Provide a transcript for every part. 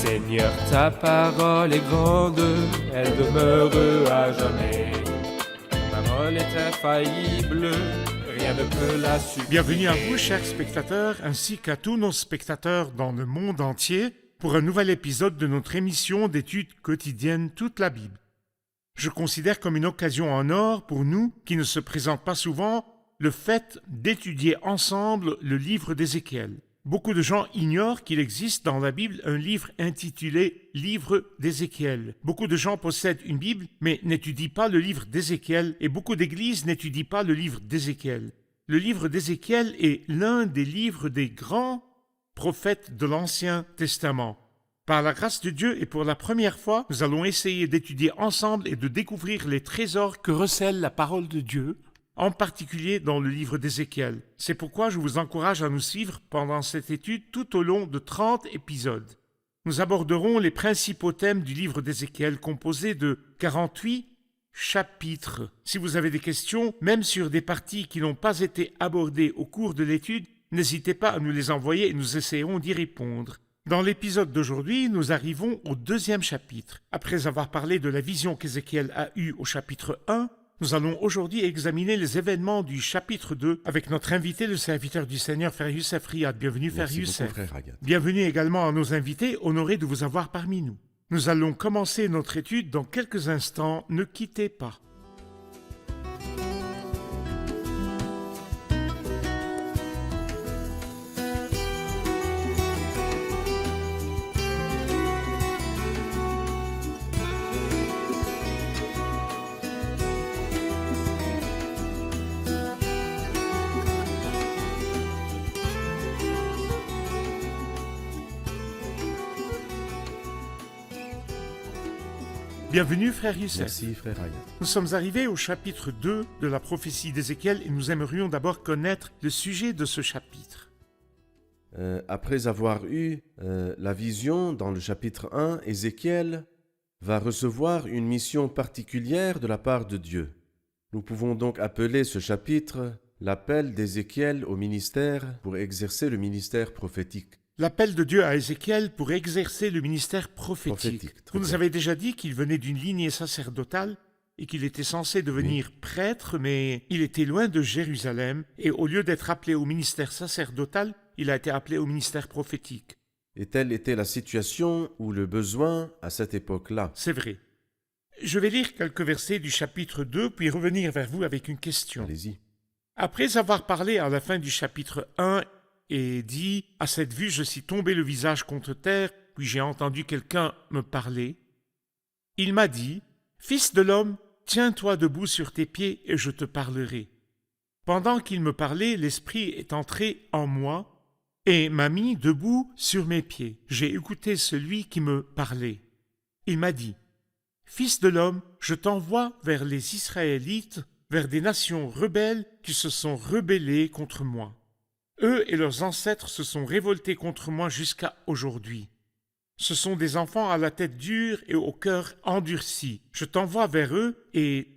Seigneur, ta parole est grande, elle demeure à jamais. Ta parole est infaillible, rien ne peut la supprimer. Bienvenue à vous, chers spectateurs, ainsi qu'à tous nos spectateurs dans le monde entier, pour un nouvel épisode de notre émission d'études quotidiennes Toute la Bible. Je considère comme une occasion en or pour nous, qui ne se présente pas souvent, le fait d'étudier ensemble le livre d'Ézéchiel. Beaucoup de gens ignorent qu'il existe dans la Bible un livre intitulé « Livre d'Ézéchiel ». Beaucoup de gens possèdent une Bible, mais n'étudient pas le livre d'Ézéchiel, et beaucoup d'églises n'étudient pas le livre d'Ézéchiel. Le livre d'Ézéchiel est l'un des livres des grands prophètes de l'Ancien Testament. Par la grâce de Dieu et pour la première fois, nous allons essayer d'étudier ensemble et de découvrir les trésors que recèle la parole de Dieu, en particulier dans le livre d'Ézéchiel. C'est pourquoi je vous encourage à nous suivre pendant cette étude tout au long de 30 épisodes. Nous aborderons les principaux thèmes du livre d'Ézéchiel composé de 48 chapitres. Si vous avez des questions, même sur des parties qui n'ont pas été abordées au cours de l'étude, n'hésitez pas à nous les envoyer et nous essayerons d'y répondre. Dans l'épisode d'aujourd'hui, nous arrivons au deuxième chapitre. Après avoir parlé de la vision qu'Ézéchiel a eue au chapitre 1, nous allons aujourd'hui examiner les événements du chapitre 2 avec notre invité, le serviteur du Seigneur, Frère Youssef Riyad. Bienvenue, Frère Youssef. Bienvenue également à nos invités, honorés de vous avoir parmi nous. Nous allons commencer notre étude dans quelques instants. Ne quittez pas. Bienvenue, Frère Youssef. Merci, Frère Ryan. Nous sommes arrivés au chapitre 2 de la prophétie d'Ézéchiel et nous aimerions d'abord connaître le sujet de ce chapitre. Après avoir eu la vision dans le chapitre 1, Ézéchiel va recevoir une mission particulière de la part de Dieu. Nous pouvons donc appeler ce chapitre l'appel d'Ézéchiel au ministère pour exercer le ministère prophétique. L'appel de Dieu à Ézéchiel pour exercer le ministère prophétique. Vous nous avez déjà dit qu'il venait d'une lignée sacerdotale et qu'il était censé devenir prêtre, mais il était loin de Jérusalem et au lieu d'être appelé au ministère sacerdotal, il a été appelé au ministère prophétique. Et telle était la situation ou le besoin à cette époque-là. C'est vrai. Je vais lire quelques versets du chapitre 2 puis revenir vers vous avec une question. Allez-y. Après avoir parlé à la fin du chapitre 1 et dit « À cette vue, je suis tombé le visage contre terre, puis j'ai entendu quelqu'un me parler. Il m'a dit « Fils de l'homme, tiens-toi debout sur tes pieds et je te parlerai. » Pendant qu'il me parlait, l'Esprit est entré en moi et m'a mis debout sur mes pieds. J'ai écouté celui qui me parlait. Il m'a dit « Fils de l'homme, je t'envoie vers les Israélites, vers des nations rebelles qui se sont rebellées contre moi. Eux et leurs ancêtres se sont révoltés contre moi jusqu'à aujourd'hui. Ce sont des enfants à la tête dure et au cœur endurci. Je t'envoie vers eux et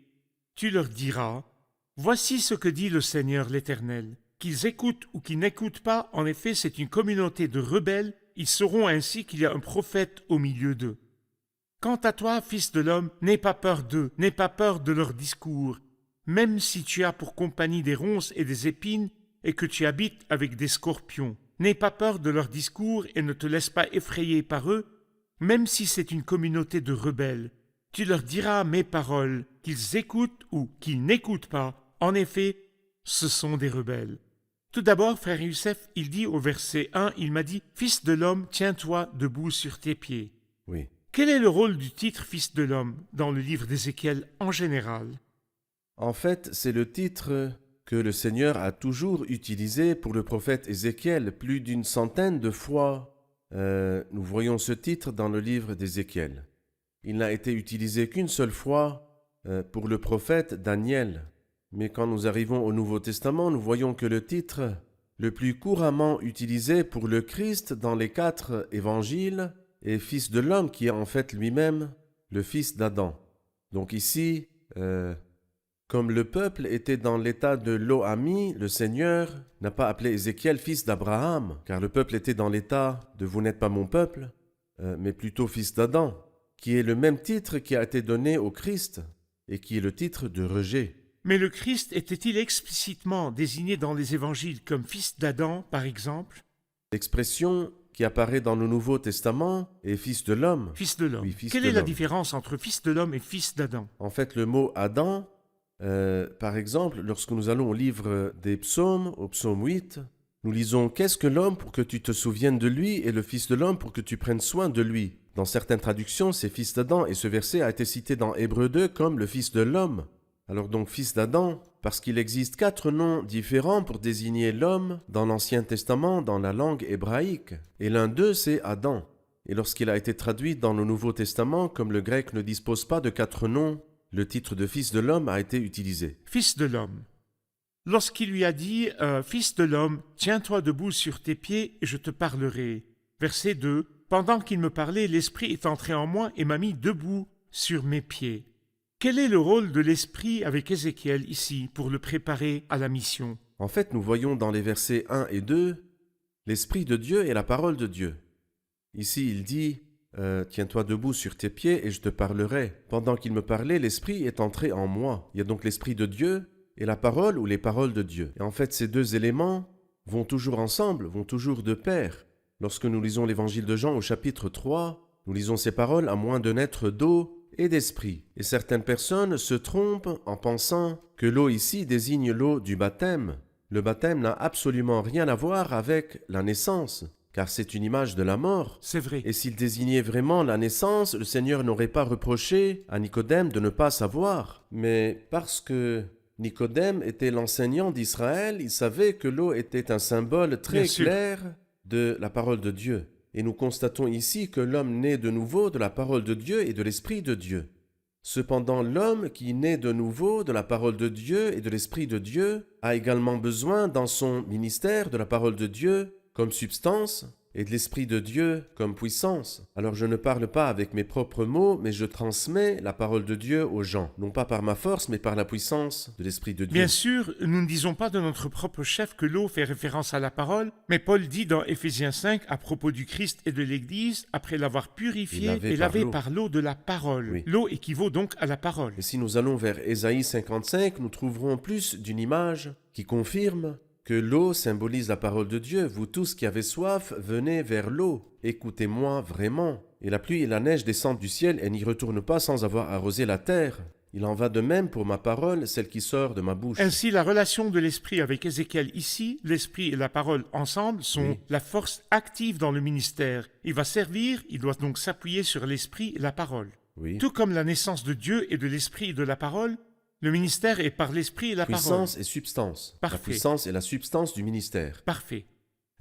tu leur diras, « Voici ce que dit le Seigneur l'Éternel. Qu'ils écoutent ou qu'ils n'écoutent pas, en effet, c'est une communauté de rebelles. Ils sauront ainsi qu'il y a un prophète au milieu d'eux. Quant à toi, fils de l'homme, n'aie pas peur d'eux, n'aie pas peur de leurs discours. Même si tu as pour compagnie des ronces et des épines, et que tu habites avec des scorpions. N'aie pas peur de leurs discours et ne te laisse pas effrayer par eux, même si c'est une communauté de rebelles. Tu leur diras mes paroles, qu'ils écoutent ou qu'ils n'écoutent pas. En effet, ce sont des rebelles. » Tout d'abord, Frère Youssef, il dit au verset 1, il m'a dit « Fils de l'homme, tiens-toi debout sur tes pieds. » Oui. Quel est le rôle du titre « Fils de l'homme » dans le livre d'Ézéchiel en général? En fait, c'est le titre que le Seigneur a toujours utilisé pour le prophète Ézéchiel plus d'une centaine de fois. Nous voyons ce titre dans le livre d'Ézéchiel. Il n'a été utilisé qu'une seule fois pour le prophète Daniel. Mais quand nous arrivons au Nouveau Testament, nous voyons que le titre le plus couramment utilisé pour le Christ dans les 4 évangiles est Fils de l'homme, qui est en fait lui-même le fils d'Adam. Donc ici, Comme le peuple était dans l'état de Lo-Ami, le Seigneur n'a pas appelé Ézéchiel fils d'Abraham, car le peuple était dans l'état de « vous n'êtes pas mon peuple ». mais plutôt fils d'Adam, qui est le même titre qui a été donné au Christ et qui est le titre de rejet. Mais le Christ était-il explicitement désigné dans les évangiles comme fils d'Adam, par exemple? L'expression qui apparaît dans le Nouveau Testament est fils de l'homme. Fils de l'homme. Oui, fils Quelle de est la l'homme. différence entre fils de l'homme et fils d'Adam? En fait, le mot Adam, par exemple, lorsque nous allons au livre des psaumes, au psaume 8, nous lisons « Qu'est-ce que l'homme pour que tu te souviennes de lui et le fils de l'homme pour que tu prennes soin de lui ?» Dans certaines traductions, c'est fils d'Adam et ce verset a été cité dans Hébreux 2 comme le fils de l'homme. Alors donc fils d'Adam, parce qu'il existe 4 noms différents pour désigner l'homme dans l'Ancien Testament dans la langue hébraïque. Et l'un d'eux, c'est Adam. Et lorsqu'il a été traduit dans le Nouveau Testament, comme le grec ne dispose pas de 4 noms, le titre de fils de l'homme a été utilisé. Fils de l'homme. Lorsqu'il lui a dit « Fils de l'homme, tiens-toi debout sur tes pieds et je te parlerai ». Verset 2. Pendant qu'il me parlait, l'Esprit est entré en moi et m'a mis debout sur mes pieds. Quel est le rôle de l'Esprit avec Ézéchiel ici pour le préparer à la mission? En fait, nous voyons dans les versets 1 et 2 l'Esprit de Dieu et la parole de Dieu. Ici, il dit « Tiens-toi debout sur tes pieds et je te parlerai ». Pendant qu'il me parlait, l'Esprit est entré en moi. Il y a donc l'Esprit de Dieu et la parole ou les paroles de Dieu. Et en fait, ces deux éléments vont toujours ensemble, vont toujours de pair. Lorsque nous lisons l'Évangile de Jean au chapitre 3, nous lisons ces paroles « À moins de naître d'eau et d'esprit ». Et certaines personnes se trompent en pensant que l'eau ici désigne l'eau du baptême. Le baptême n'a absolument rien à voir avec la naissance, car c'est une image de la mort. C'est vrai. Et s'il désignait vraiment la naissance, le Seigneur n'aurait pas reproché à Nicodème de ne pas savoir. Mais parce que Nicodème était l'enseignant d'Israël, il savait que l'eau était un symbole très Bien sûr. clair de la parole de Dieu. Et nous constatons ici que l'homme naît de nouveau de la parole de Dieu et de l'Esprit de Dieu. Cependant, l'homme qui naît de nouveau de la parole de Dieu et de l'Esprit de Dieu a également besoin dans son ministère de la parole de Dieu comme substance et de l'Esprit de Dieu comme puissance. Alors je ne parle pas avec mes propres mots, mais je transmets la parole de Dieu aux gens, non pas par ma force, mais par la puissance de l'Esprit de Dieu. Bien sûr, nous ne disons pas de notre propre chef que l'eau fait référence à la parole, mais Paul dit dans Éphésiens 5 à propos du Christ et de l'Église, après l'avoir purifié et lavé par l'eau de la parole. Oui. L'eau équivaut donc à la parole. Et si nous allons vers Ésaïe 55, nous trouverons plus d'une image qui confirme que l'eau symbolise la parole de Dieu. Vous tous qui avez soif, venez vers l'eau. Écoutez-moi vraiment. Et la pluie et la neige descendent du ciel et n'y retournent pas sans avoir arrosé la terre. Il en va de même pour ma parole, celle qui sort de ma bouche. Ainsi, la relation de l'Esprit avec Ézéchiel ici, l'Esprit et la parole ensemble, sont Oui. la force active dans le ministère. Il va servir, il doit donc s'appuyer sur l'Esprit et la parole. Oui. Tout comme la naissance de Dieu et de l'Esprit et de la parole, le ministère est par l'Esprit et la Puissance et substance. Parfait. La puissance et la substance du ministère. parole. Parfait.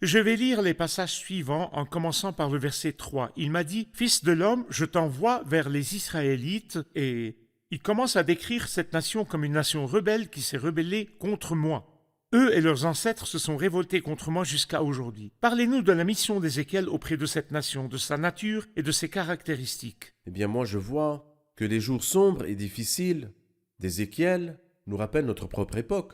Je vais lire les passages suivants en commençant par le verset 3. Il m'a dit « Fils de l'homme, je t'envoie vers les Israélites » et il commence à décrire cette nation comme une nation rebelle qui s'est rebellée contre moi. Eux et leurs ancêtres se sont révoltés contre moi jusqu'à aujourd'hui. Parlez-nous de la mission d'Ézéchiel auprès de cette nation, de sa nature et de ses caractéristiques. Eh bien moi je vois que les jours sombres et difficiles d'Ézéchiel nous rappellent notre propre époque.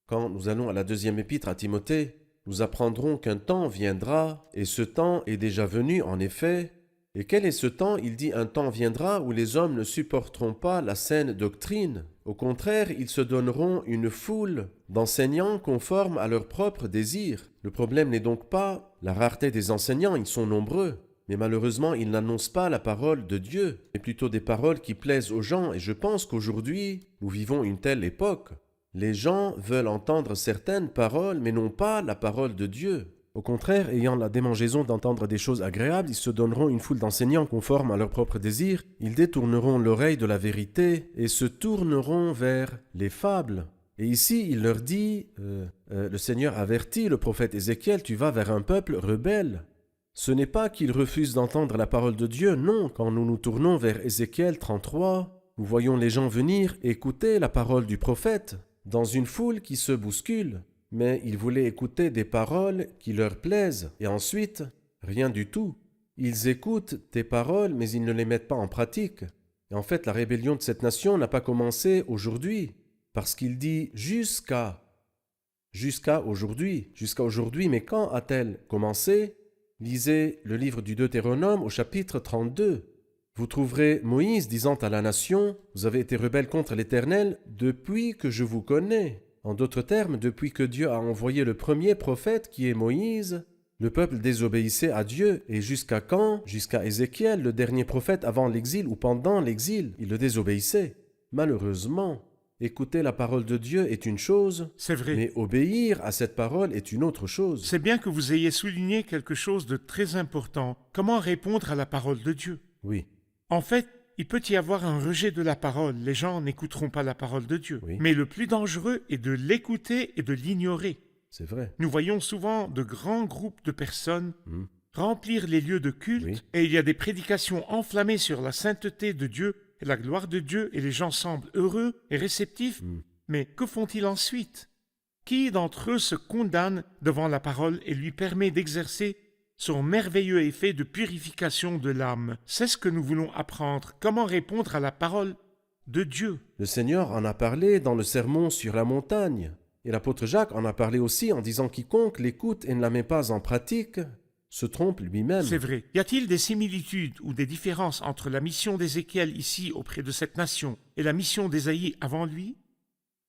Quand nous allons à la deuxième épître à Timothée, nous apprendrons qu'un temps viendra, et ce temps est déjà venu en effet. Et quel est ce temps? Il dit un temps viendra où les hommes ne supporteront pas la saine doctrine. Au contraire, ils se donneront une foule d'enseignants conformes à leurs propres désirs. Le problème n'est donc pas la rareté des enseignants, ils sont nombreux. Mais malheureusement, ils n'annoncent pas la parole de Dieu, mais plutôt des paroles qui plaisent aux gens. Et je pense qu'aujourd'hui, nous vivons une telle époque. Les gens veulent entendre certaines paroles, mais non pas la parole de Dieu. Au contraire, ayant la démangeaison d'entendre des choses agréables, ils se donneront une foule d'enseignants conformes à leurs propres désirs. Ils détourneront l'oreille de la vérité et se tourneront vers les fables. Et ici, il leur dit, le Seigneur avertit le prophète Ézéchiel, tu vas vers un peuple rebelle. Ce n'est pas qu'ils refusent d'entendre la parole de Dieu, non. Quand nous nous tournons vers Ézéchiel 33, nous voyons les gens venir écouter la parole du prophète dans une foule qui se bouscule. Mais ils voulaient écouter des paroles qui leur plaisent. Et ensuite, rien du tout. Ils écoutent tes paroles, mais ils ne les mettent pas en pratique. Et en fait, la rébellion de cette nation n'a pas commencé aujourd'hui. Parce qu'il dit jusqu'à aujourd'hui. Jusqu'à aujourd'hui, mais quand a-t-elle commencé? Lisez le livre du Deutéronome au chapitre 32. Vous trouverez Moïse disant à la nation, « Vous avez été rebelles contre l'Éternel depuis que je vous connais. » En d'autres termes, depuis que Dieu a envoyé le premier prophète qui est Moïse, le peuple désobéissait à Dieu. Et jusqu'à quand? Jusqu'à Ézéchiel, le dernier prophète avant l'exil ou pendant l'exil, il le désobéissait. Malheureusement, écouter la parole de Dieu est une chose, C'est vrai. mais obéir à cette parole est une autre chose. C'est bien que vous ayez souligné quelque chose de très important. Comment répondre à la parole de Dieu? Oui, En fait, il peut y avoir un rejet de la parole. Les gens n'écouteront pas la parole de Dieu. Oui. Mais le plus dangereux est de l'écouter et de l'ignorer. c'est vrai. Nous voyons souvent de grands groupes de personnes Hmm. remplir les lieux de culte Oui. et il y a des prédications enflammées sur la sainteté de Dieu et la gloire de Dieu et les gens semblent heureux et réceptifs. Hmm. Mais que font-ils ensuite? Qui d'entre eux se condamne devant la parole et lui permet d'exercer son merveilleux effet de purification de l'âme? C'est ce que nous voulons apprendre. Comment répondre à la parole de Dieu? Le Seigneur en a parlé dans le sermon sur la montagne. Et l'apôtre Jacques en a parlé aussi en disant quiconque l'écoute et ne la met pas en pratique se trompe lui-même. C'est vrai. Y a-t-il des similitudes ou des différences entre la mission d'Ézéchiel ici auprès de cette nation et la mission d'Ésaïe avant lui?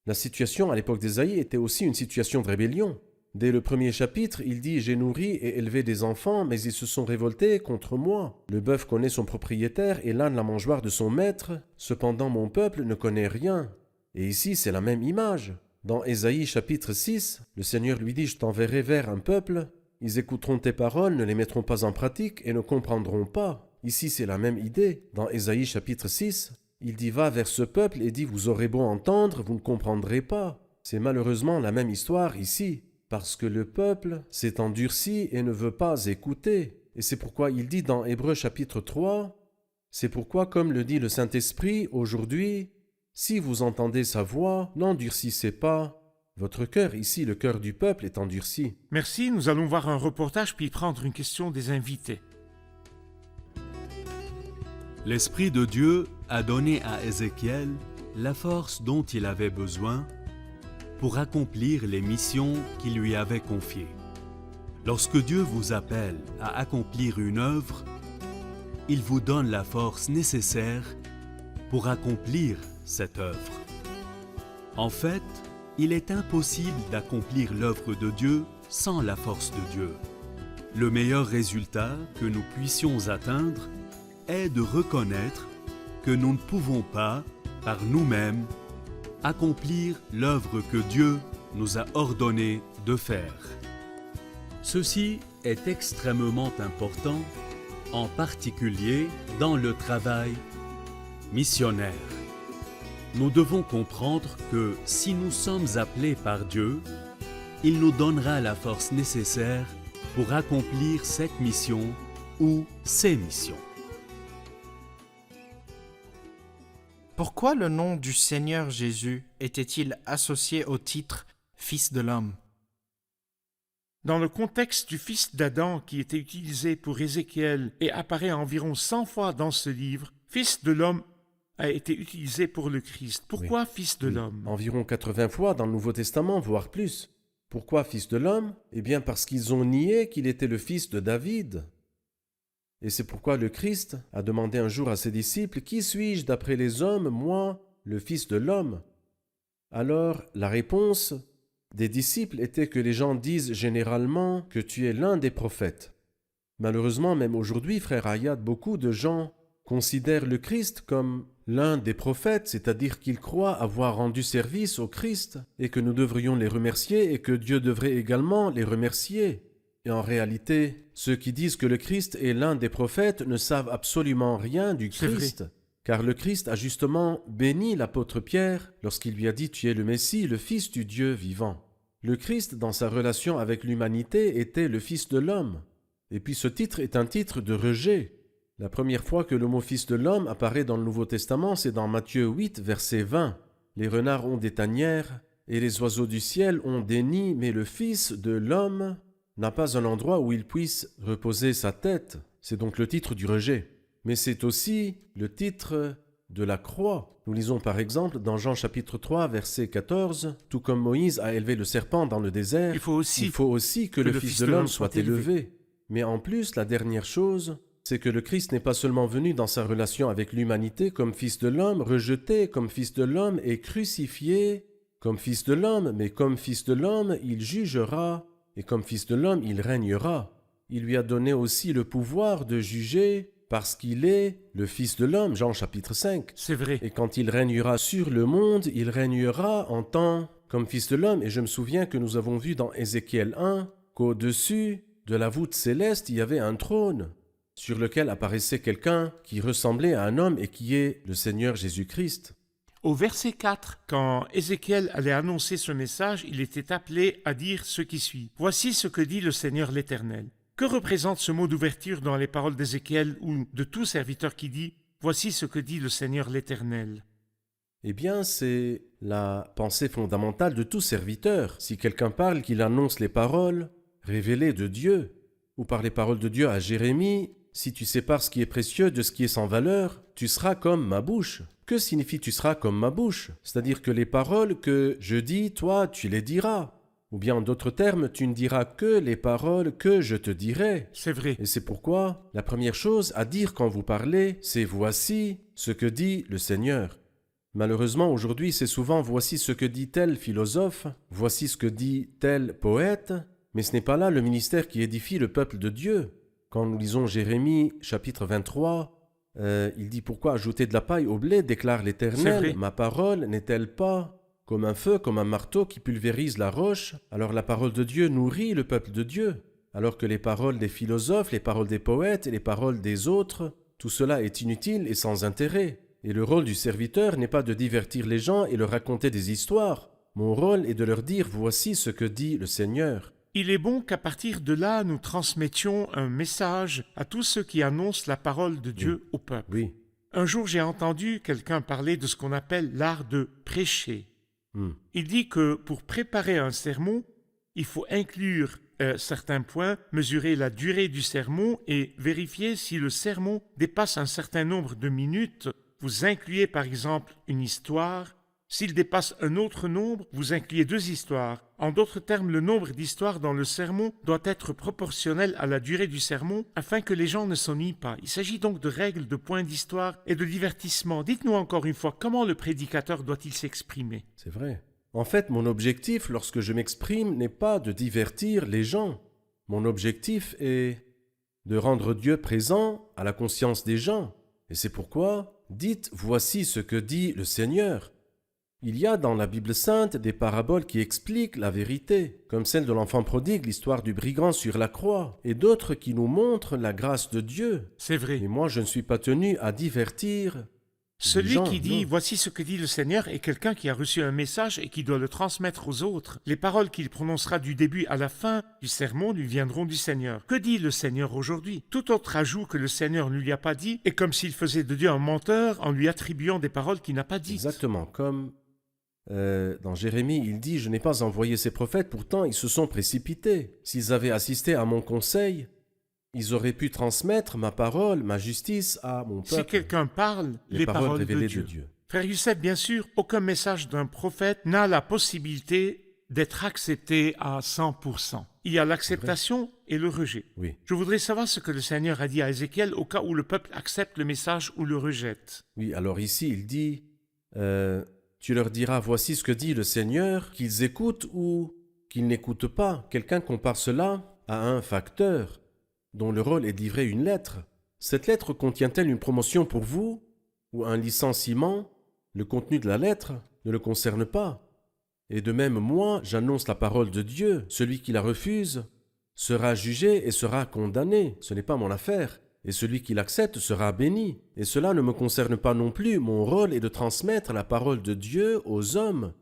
La situation à l'époque d'Ésaïe était aussi une situation de rébellion. Dès le premier chapitre, il dit « J'ai nourri et élevé des enfants, mais ils se sont révoltés contre moi. Le bœuf connaît son propriétaire et l'âne la mangeoire de son maître. Cependant mon peuple ne connaît rien. » Et ici, c'est la même image. Dans Ésaïe chapitre 6, le Seigneur lui dit « Je t'enverrai vers un peuple. Ils écouteront tes paroles, ne les mettront pas en pratique et ne comprendront pas. » Ici, c'est la même idée. Dans Ésaïe chapitre 6, il dit « Va vers ce peuple et dit « Vous aurez beau entendre, vous ne comprendrez pas. » C'est malheureusement la même histoire ici, parce que le peuple s'est endurci et ne veut pas écouter. Et c'est pourquoi il dit dans Hébreux chapitre 3, « C'est pourquoi, comme le dit le Saint-Esprit aujourd'hui, si vous entendez sa voix, n'endurcissez pas. Votre cœur, ici le cœur du peuple, est endurci. » Merci, nous allons voir un reportage puis prendre une question des invités. L'Esprit de Dieu a donné à Ézéchiel la force dont il avait besoin pour accomplir les missions qu'il lui avait confiées. Lorsque Dieu vous appelle à accomplir une œuvre, il vous donne la force nécessaire pour accomplir cette œuvre. En fait, il est impossible d'accomplir l'œuvre de Dieu sans la force de Dieu. Le meilleur résultat que nous puissions atteindre est de reconnaître que nous ne pouvons pas, par nous-mêmes, accomplir l'œuvre que Dieu nous a ordonné de faire. Ceci est extrêmement important, en particulier dans le travail missionnaire. Nous devons comprendre que si nous sommes appelés par Dieu, il nous donnera la force nécessaire pour accomplir cette mission ou ces missions. Pourquoi le nom du Seigneur Jésus était-il associé au titre « Fils de l'homme » ? Dans le contexte du fils d'Adam qui était utilisé pour Ézéchiel et apparaît environ 100 fois dans ce livre, fils de l'homme a été utilisé pour le Christ. Pourquoi fils de l'homme? Environ 80 fois dans le Nouveau Testament, voire plus. Pourquoi fils de l'homme? Eh bien parce qu'ils ont nié qu'il était le fils de David. Et c'est pourquoi le Christ a demandé un jour à ses disciples « Qui suis-je d'après les hommes, moi, le fils de l'homme » Alors, la réponse des disciples était que les gens disent généralement que tu es l'un des prophètes. Malheureusement, même aujourd'hui, frère Ayad, beaucoup de gens considèrent le Christ comme l'un des prophètes, c'est-à-dire qu'ils croient avoir rendu service au Christ et que nous devrions les remercier et que Dieu devrait également les remercier. Et en réalité, ceux qui disent que le Christ est l'un des prophètes ne savent absolument rien du Christ, car le Christ a justement béni l'apôtre Pierre lorsqu'il lui a dit « Tu es le Messie, le Fils du Dieu vivant ». Le Christ, dans sa relation avec l'humanité, était le Fils de l'homme. Et puis ce titre est un titre de rejet. La première fois que le mot « Fils de l'homme » apparaît dans le Nouveau Testament, c'est dans Matthieu 8, verset 20. « Les renards ont des tanières, et les oiseaux du ciel ont des nids, mais le Fils de l'homme n'a pas un endroit où il puisse reposer sa tête. » C'est donc le titre du rejet. Mais c'est aussi le titre de la croix. Nous lisons par exemple dans Jean chapitre 3, verset 14, « Tout comme Moïse a élevé le serpent dans le désert, Il faut aussi que le Fils de l'homme soit élevé. » Mais en plus, la dernière chose, c'est que le Christ n'est pas seulement venu dans sa relation avec l'humanité comme Fils de l'homme, rejeté comme Fils de l'homme et crucifié comme Fils de l'homme, mais comme Fils de l'homme, il jugera, et comme Fils de l'homme, il régnera. Il lui a donné aussi le pouvoir de juger, parce qu'il est le Fils de l'homme, Jean chapitre 5. C'est vrai. Et quand il régnera sur le monde, il régnera en tant comme Fils de l'homme. Et je me souviens que nous avons vu dans Ézéchiel 1 qu'au-dessus de la voûte céleste, il y avait un trône sur lequel apparaissait quelqu'un qui ressemblait à un homme et qui est le Seigneur Jésus-Christ. Au verset 4, quand Ézéchiel allait annoncer ce message, il était appelé à dire ce qui suit. « Voici ce que dit le Seigneur l'Éternel. » Que représente ce mot d'ouverture dans les paroles d'Ézéchiel ou de tout serviteur qui dit « Voici ce que dit le Seigneur l'Éternel » ? Eh bien, c'est la pensée fondamentale de tout serviteur. Si quelqu'un parle, qu'il annonce les paroles révélées de Dieu, ou par les paroles de Dieu à Jérémie, si tu sépares ce qui est précieux de ce qui est sans valeur, tu seras comme ma bouche. Que signifie tu seras comme ma bouche? C'est-à-dire que les paroles que je dis, toi, tu les diras. Ou bien en d'autres termes, tu ne diras que les paroles que je te dirai. C'est vrai. Et c'est pourquoi la première chose à dire quand vous parlez, c'est « voici ce que dit le Seigneur ». Malheureusement, aujourd'hui, c'est souvent « voici ce que dit tel philosophe »,« voici ce que dit tel poète », mais ce n'est pas là le ministère qui édifie le peuple de Dieu. Quand nous lisons Jérémie chapitre 23, il dit « Pourquoi ajouter de la paille au blé, déclare l'Éternel, ma parole n'est-elle pas comme un feu, comme un marteau qui pulvérise la roche ?» Alors la parole de Dieu nourrit le peuple de Dieu, alors que les paroles des philosophes, les paroles des poètes et les paroles des autres, tout cela est inutile et sans intérêt. Et le rôle du serviteur n'est pas de divertir les gens et leur raconter des histoires. Mon rôle est de leur dire « Voici ce que dit le Seigneur ». Il est bon qu'à partir de là, nous transmettions un message à tous ceux qui annoncent la parole de Dieu au peuple. Oui. Un jour, j'ai entendu quelqu'un parler de ce qu'on appelle l'art de prêcher. Il dit que pour préparer un sermon, il faut inclure certains points, mesurer la durée du sermon et vérifier si le sermon dépasse un certain nombre de minutes. Vous incluez par exemple une histoire. S'il dépasse un autre nombre, vous incluez 2 histoires. En d'autres termes, le nombre d'histoires dans le sermon doit être proportionnel à la durée du sermon afin que les gens ne s'ennuient pas. Il s'agit donc de règles, de points d'histoire et de divertissement. Dites-nous encore une fois, comment le prédicateur doit-il s'exprimer? C'est vrai. En fait, mon objectif lorsque je m'exprime n'est pas de divertir les gens. Mon objectif est de rendre Dieu présent à la conscience des gens. Et c'est pourquoi, dites « Voici ce que dit le Seigneur ». Il y a dans la Bible sainte des paraboles qui expliquent la vérité, comme celle de l'enfant prodigue, l'histoire du brigand sur la croix, et d'autres qui nous montrent la grâce de Dieu. C'est vrai. Et moi, je ne suis pas tenu à divertir Celui les gens, qui dit « non. Voici ce que dit le Seigneur » est quelqu'un qui a reçu un message et qui doit le transmettre aux autres. Les paroles qu'il prononcera du début à la fin du sermon lui viendront du Seigneur. Que dit le Seigneur aujourd'hui? Tout autre ajout que le Seigneur ne lui a pas dit est comme s'il faisait de Dieu un menteur en lui attribuant des paroles qu'il n'a pas dites. Exactement, comme dans Jérémie, il dit « Je n'ai pas envoyé ces prophètes, pourtant ils se sont précipités. S'ils avaient assisté à mon conseil, ils auraient pu transmettre ma parole, ma justice à mon peuple. » Si quelqu'un parle, les paroles révélées de Dieu. Frère Youssef, bien sûr, aucun message d'un prophète n'a la possibilité d'être accepté à 100%. Il y a l'acceptation et le rejet. Oui. Je voudrais savoir ce que le Seigneur a dit à Ézéchiel au cas où le peuple accepte le message ou le rejette. Oui, alors ici, il dit tu leur diras, voici ce que dit le Seigneur, qu'ils écoutent ou qu'ils n'écoutent pas. Quelqu'un compare cela à un facteur dont le rôle est de livrer une lettre. Cette lettre contient-elle une promotion pour vous ou un licenciement? Le contenu de la lettre ne le concerne pas. Et de même, moi, j'annonce la parole de Dieu. Celui qui la refuse sera jugé et sera condamné. Ce n'est pas mon affaire. Et celui qui l'accepte sera béni. Et cela ne me concerne pas non plus. Mon rôle est de transmettre la parole de Dieu aux hommes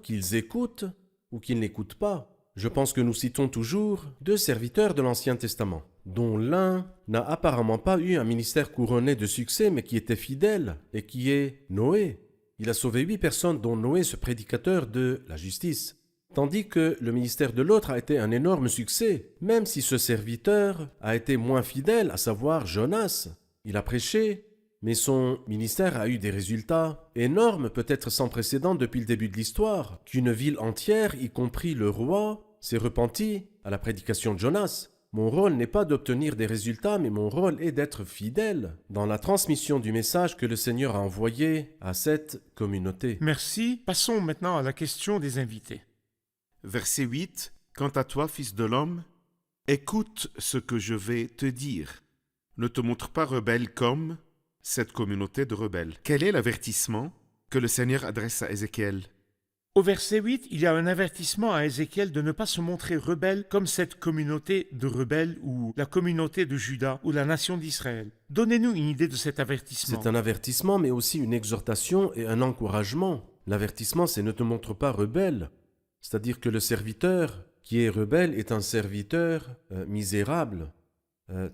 qu'ils écoutent ou qu'ils n'écoutent pas. Je pense que nous citons toujours 2 serviteurs de l'Ancien Testament, dont l'un n'a apparemment pas eu un ministère couronné de succès, mais qui était fidèle, et qui est Noé. Il a sauvé 8 personnes, dont Noé, ce prédicateur de la justice. Tandis que le ministère de l'autre a été un énorme succès, même si ce serviteur a été moins fidèle, à savoir Jonas. Il a prêché, mais son ministère a eu des résultats énormes, peut-être sans précédent depuis le début de l'histoire, qu'une ville entière, y compris le roi, s'est repenti à la prédication de Jonas. Mon rôle n'est pas d'obtenir des résultats, mais mon rôle est d'être fidèle dans la transmission du message que le Seigneur a envoyé à cette communauté. Merci. Passons maintenant à la question des invités. Verset 8. Quant à toi, fils de l'homme, écoute ce que je vais te dire. Ne te montre pas rebelle comme cette communauté de rebelles. Quel est l'avertissement que le Seigneur adresse à Ézéchiel? Au verset 8, il y a un avertissement à Ézéchiel de ne pas se montrer rebelle comme cette communauté de rebelles ou la communauté de Juda ou la nation d'Israël. Donnez-nous une idée de cet avertissement. C'est un avertissement, mais aussi une exhortation et un encouragement. L'avertissement, c'est ne te montre pas rebelle. C'est-à-dire que le serviteur qui est rebelle est un serviteur misérable.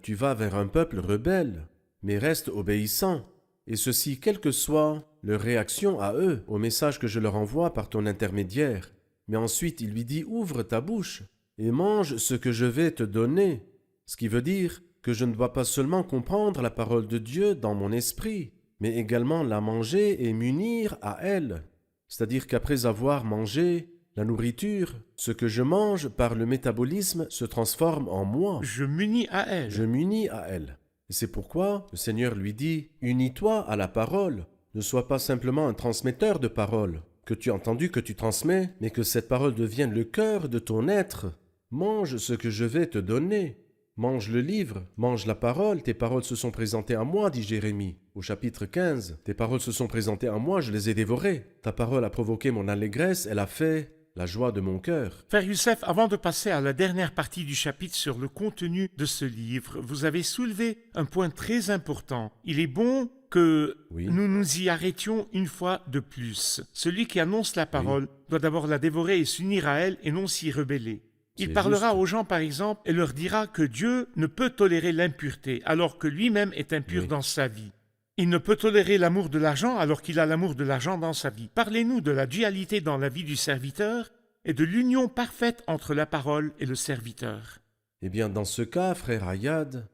Tu vas vers un peuple rebelle, mais reste obéissant. Et ceci, quelle que soit leur réaction à eux, au message que je leur envoie par ton intermédiaire. Mais ensuite, il lui dit, ouvre ta bouche et mange ce que je vais te donner. Ce qui veut dire que je ne dois pas seulement comprendre la parole de Dieu dans mon esprit, mais également la manger et m'unir à elle. C'est-à-dire qu'après avoir mangé la nourriture, ce que je mange par le métabolisme se transforme en moi. Je m'unis à elle. Je m'unis à elle. Et c'est pourquoi le Seigneur lui dit, unis-toi à la parole. Ne sois pas simplement un transmetteur de parole, que tu as entendu, que tu transmets, mais que cette parole devienne le cœur de ton être. Mange ce que je vais te donner. Mange le livre, mange la parole. Tes paroles se sont présentées à moi, dit Jérémie, au chapitre 15. Tes paroles se sont présentées à moi, je les ai dévorées. Ta parole a provoqué mon allégresse, elle a fait la joie de mon cœur. Frère Youssef, avant de passer à la dernière partie du chapitre sur le contenu de ce livre, vous avez soulevé un point très important. Il est bon que nous nous y arrêtions une fois de plus. Celui qui annonce la parole doit d'abord la dévorer et s'unir à elle et non s'y rebeller. Il parlera aux gens, par exemple, et leur dira que Dieu ne peut tolérer l'impureté, alors que lui-même est impur dans sa vie. Il ne peut tolérer l'amour de l'argent, alors qu'il a l'amour de l'argent dans sa vie. Parlez-nous de la dualité dans la vie du serviteur et de l'union parfaite entre la parole et le serviteur. Eh bien, dans ce cas, frère Ayad,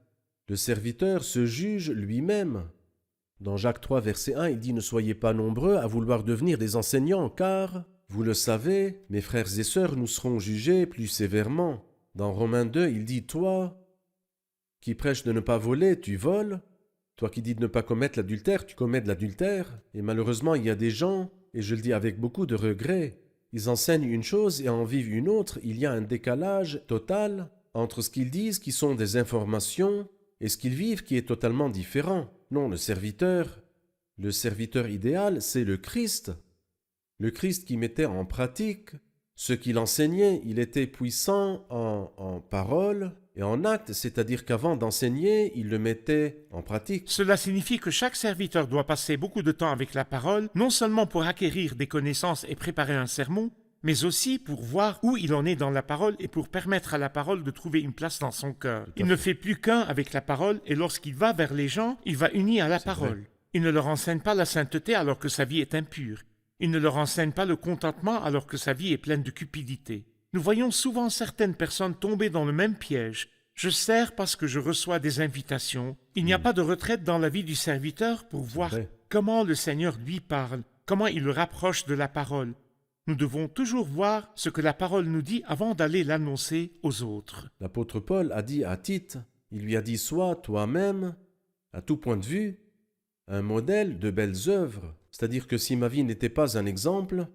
le serviteur se juge lui-même. Dans Jacques 3, verset 1, il dit « Ne soyez pas nombreux à vouloir devenir des enseignants, car, vous le savez, mes frères et sœurs, nous serons jugés plus sévèrement. » Dans Romains 2, il dit « Toi, qui prêches de ne pas voler, tu voles. Toi qui dis de ne pas commettre l'adultère, tu commets de l'adultère. » Et malheureusement, il y a des gens, et je le dis avec beaucoup de regret, ils enseignent une chose et en vivent une autre. Il y a un décalage total entre ce qu'ils disent, qui sont des informations, et ce qu'ils vivent, qui est totalement différent. Non, le serviteur idéal, c'est le Christ. Le Christ qui mettait en pratique ce qu'il enseignait. Il était puissant en parole et en acte, c'est-à-dire qu'avant d'enseigner, il le mettait en pratique. Cela signifie que chaque serviteur doit passer beaucoup de temps avec la parole, non seulement pour acquérir des connaissances et préparer un sermon, mais aussi pour voir où il en est dans la parole et pour permettre à la parole de trouver une place dans son cœur. Il ne fait plus qu'un avec la parole et lorsqu'il va vers les gens, il va uni à la parole. Il ne leur enseigne pas la sainteté alors que sa vie est impure. Il ne leur enseigne pas le contentement alors que sa vie est pleine de cupidité. Nous voyons souvent certaines personnes tomber dans le même piège. Je sers parce que je reçois des invitations. Il n'y a pas de retraite dans la vie du serviteur pour voir comment le Seigneur lui parle, comment il le rapproche de la parole. Nous devons toujours voir ce que la parole nous dit avant d'aller l'annoncer aux autres. L'apôtre Paul a dit à Tite, il lui a dit « Sois toi-même, à tout point de vue, un modèle de belles œuvres. » C'est-à-dire que si ma vie n'était pas un exemple,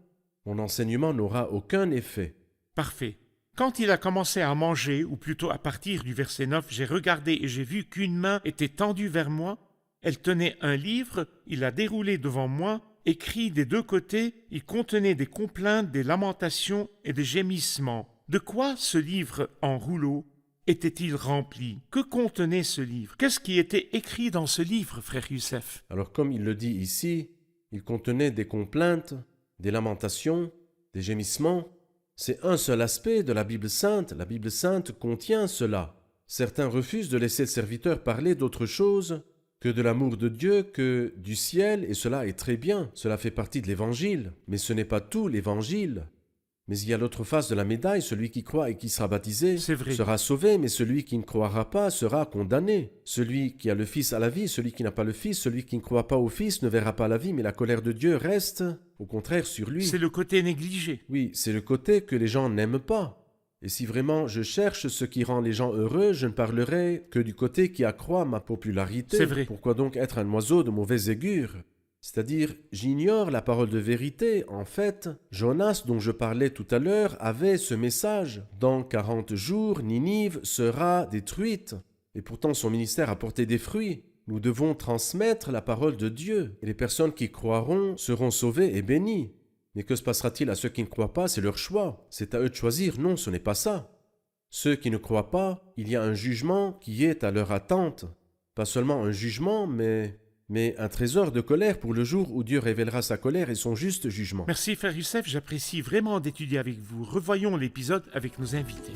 mon enseignement n'aura aucun effet. Parfait. Quand il a commencé à manger, ou plutôt à partir du verset 9, j'ai regardé et j'ai vu qu'une main était tendue vers moi. Elle tenait un livre, il l'a déroulé devant moi, écrit des deux côtés, il contenait des complaintes, des lamentations et des gémissements. De quoi ce livre en rouleau était-il rempli? Que contenait ce livre? Qu'est-ce qui était écrit dans ce livre, frère Youssef? Alors comme il le dit ici, il contenait des complaintes, des lamentations, des gémissements. C'est un seul aspect de la Bible sainte. La Bible sainte contient cela. Certains refusent de laisser le serviteur parler d'autre chose que de l'amour de Dieu, que du ciel, et cela est très bien. Cela fait partie de l'Évangile, mais ce n'est pas tout l'Évangile. Mais il y a l'autre face de la médaille, celui qui croit et qui sera baptisé sera sauvé, mais celui qui ne croira pas sera condamné. Celui qui a le Fils a la vie, celui qui n'a pas le Fils, celui qui ne croit pas au Fils ne verra pas la vie, mais la colère de Dieu reste, au contraire, sur lui. C'est le côté négligé. Oui, c'est le côté que les gens n'aiment pas. Et si vraiment je cherche ce qui rend les gens heureux, je ne parlerai que du côté qui accroît ma popularité. C'est vrai. Pourquoi donc être un oiseau de mauvaise augure? C'est-à-dire, j'ignore la parole de vérité. En fait, Jonas, dont je parlais tout à l'heure, avait ce message. Dans 40 jours, Ninive sera détruite. Et pourtant, son ministère a porté des fruits. Nous devons transmettre la parole de Dieu. Et les personnes qui croiront seront sauvées et bénies. Mais que se passera-t-il à ceux qui ne croient pas? C'est leur choix. C'est à eux de choisir. Non, ce n'est pas ça. Ceux qui ne croient pas, il y a un jugement qui est à leur attente. Pas seulement un jugement, mais un trésor de colère pour le jour où Dieu révélera sa colère et son juste jugement. Merci frère Youssef, j'apprécie vraiment d'étudier avec vous. Revoyons l'épisode avec nos invités.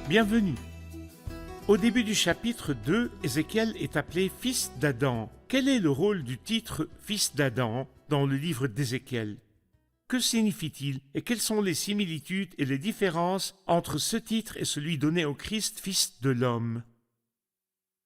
Bienvenue. Au début du chapitre 2, Ézéchiel est appelé fils d'Adam. Quel est le rôle du titre fils d'Adam dans le livre d'Ézéchiel? Que signifie-t-il et quelles sont les similitudes et les différences entre ce titre et celui donné au Christ, fils de l'homme?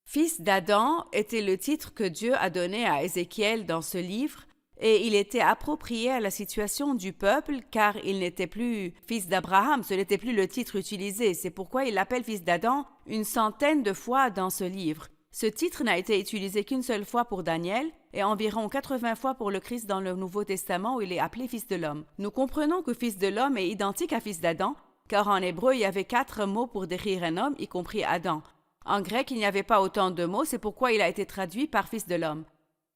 Fils d'Adam était le titre que Dieu a donné à Ézéchiel dans ce livre, et il était approprié à la situation du peuple car il n'était plus fils d'Abraham, ce n'était plus le titre utilisé. C'est pourquoi il l'appelle fils d'Adam une centaine de fois dans ce livre. Ce titre n'a été utilisé qu'une seule fois pour Daniel et environ 80 fois pour le Christ dans le Nouveau Testament où il est appelé fils de l'homme. Nous comprenons que fils de l'homme est identique à fils d'Adam car en hébreu il y avait 4 mots pour décrire un homme, y compris Adam. En grec il n'y avait pas autant de mots, c'est pourquoi il a été traduit par fils de l'homme.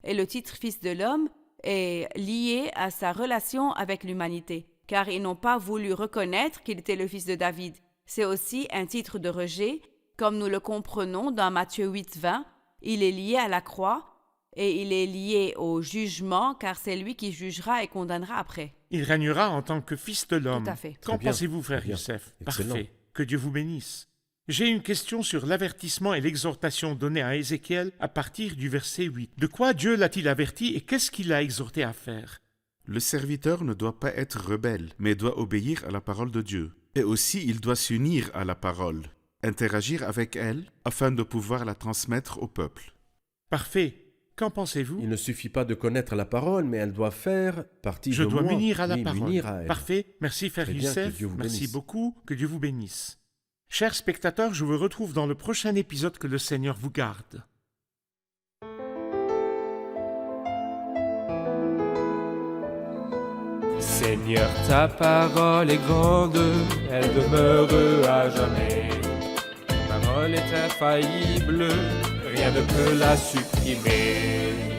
Et le titre fils de l'homme est lié à sa relation avec l'humanité, car ils n'ont pas voulu reconnaître qu'il était le fils de David. C'est aussi un titre de rejet, comme nous le comprenons dans Matthieu 8:20. Il est lié à la croix et il est lié au jugement, car c'est lui qui jugera et condamnera après. Il régnera en tant que fils de l'homme. Tout à fait. Qu'en Très bien. pensez-vous, frère Très bien. Youssef? Excellent. Parfait. Que Dieu vous bénisse. J'ai une question sur l'avertissement et l'exhortation donnée à Ézéchiel à partir du verset 8. De quoi Dieu l'a-t-il averti et qu'est-ce qu'il l'a exhorté à faire? Le serviteur ne doit pas être rebelle, mais doit obéir à la parole de Dieu. Et aussi, il doit s'unir à la parole, interagir avec elle, afin de pouvoir la transmettre au peuple. Parfait. Qu'en pensez-vous? Il ne suffit pas de connaître la parole, mais elle doit faire partie Je de dois moi. m'unir à la Oui, parole. m'unir à elle. Parfait. Merci, frère Très bien, que Youssef. Dieu vous Merci bénisse. beaucoup. Que Dieu vous bénisse. Chers spectateurs, je vous retrouve dans le prochain épisode. Que le Seigneur vous garde. Seigneur, ta parole est grande, elle demeure à jamais. Ta parole est infaillible, rien ne peut la supprimer.